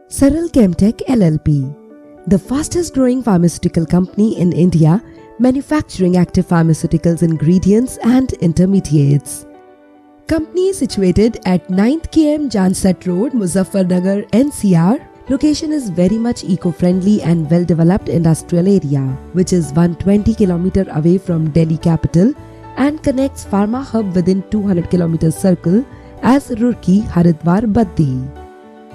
Saral Chemtech LLP, the fastest growing pharmaceutical company in India, manufacturing active pharmaceuticals ingredients and intermediates. Company is situated at 9th km Jansat Road, Muzaffarnagar, NCR. Location is very much eco-friendly and well-developed industrial area, which is 120 km away from Delhi capital and connects Pharma Hub within 200 km circle as Roorkee, Haridwar, Baddi.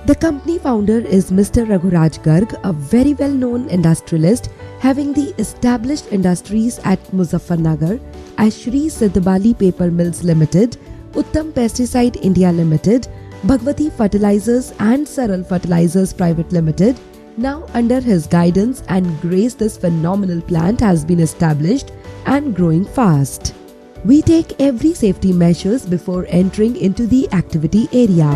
The company founder is Mr. Raghuraj Garg, a very well-known industrialist having the established industries at Muzaffarnagar as Shri Siddhabali Paper Mills Limited, Uttam Pesticide India Limited, Bhagwati Fertilizers and Saral Fertilizers Private Limited. Now under his guidance and grace, this phenomenal plant has been established and growing fast. We take every safety measures before entering into the activity area.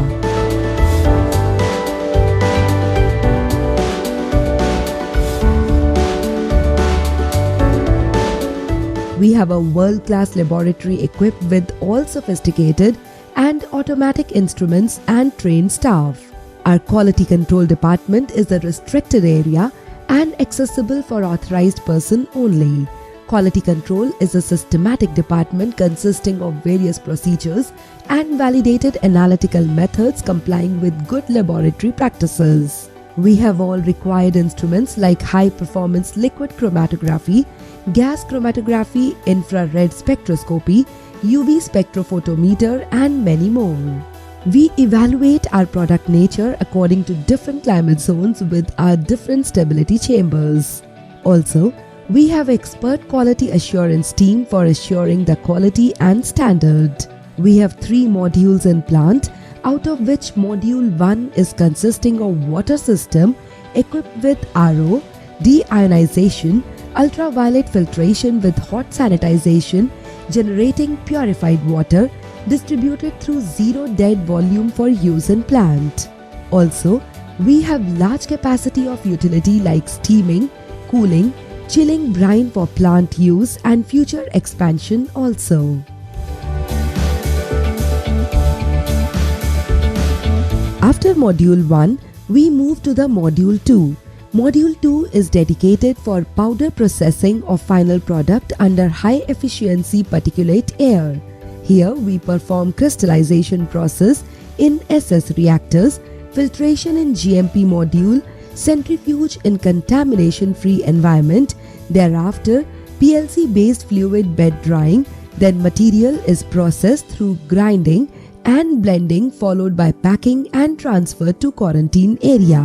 We have a world-class laboratory equipped with all sophisticated and automatic instruments and trained staff. Our quality control department is a restricted area and accessible for authorized person only. Quality control is a systematic department consisting of various procedures and validated analytical methods complying with good laboratory practices. We have all required instruments like high-performance liquid chromatography, gas chromatography, infrared spectroscopy, UV spectrophotometer and many more. We evaluate our product nature according to different climate zones with our different stability chambers. Also, we have expert quality assurance team for assuring the quality and standard. We have 3 modules in plant, out of which module 1 is consisting of water system equipped with RO, deionization, ultraviolet filtration with hot sanitization, generating purified water distributed through zero dead volume for use in plant. Also, we have large capacity of utility like steaming, cooling, chilling brine for plant use and future expansion also. After Module 1, we move to the Module 2. Module 2 is dedicated for powder processing of final product under high efficiency particulate air. Here we perform crystallization process in SS reactors, filtration in GMP module, centrifuge in contamination-free environment, thereafter PLC-based fluid bed drying, then material is processed through grinding and blending followed by packing and transfer to quarantine area.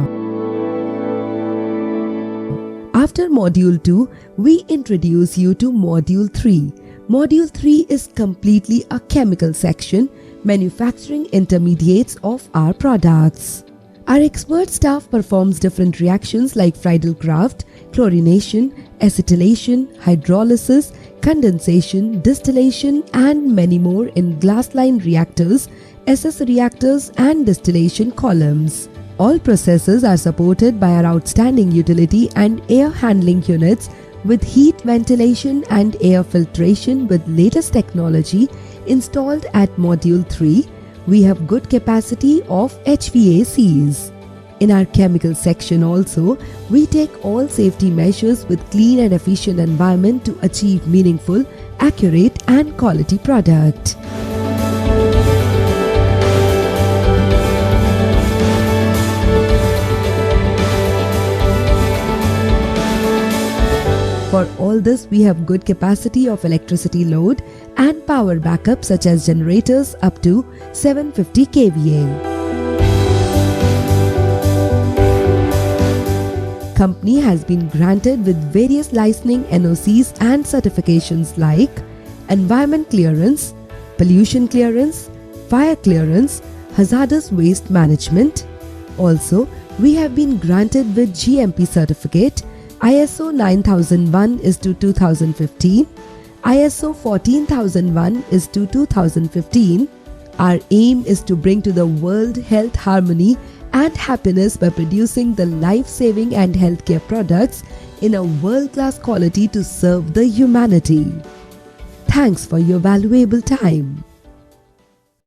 After Module 2, we introduce you to Module 3. Module 3 is completely a chemical section, manufacturing intermediates of our products. Our expert staff performs different reactions like Friedel-Crafts, chlorination, acetylation, hydrolysis, condensation, distillation and many more in glass-line reactors, SS reactors and distillation columns. All processes are supported by our outstanding utility and air handling units with heat ventilation and air filtration with latest technology installed at Module 3. We have good capacity of HVACs. In our chemical section also, we take all safety measures with clean and efficient environment to achieve meaningful, accurate and quality product. For all this, we have good capacity of electricity load and power backup such as generators up to 750 kVA. Company has been granted with various licensing NOCs and certifications like Environment Clearance, Pollution Clearance, Fire Clearance, Hazardous Waste Management. Also, we have been granted with GMP certificate, ISO 9001:2015, ISO 14001:2015. Our aim is to bring to the world health harmony and happiness by producing the life-saving and healthcare products in a world-class quality to serve the humanity. Thanks for your valuable time.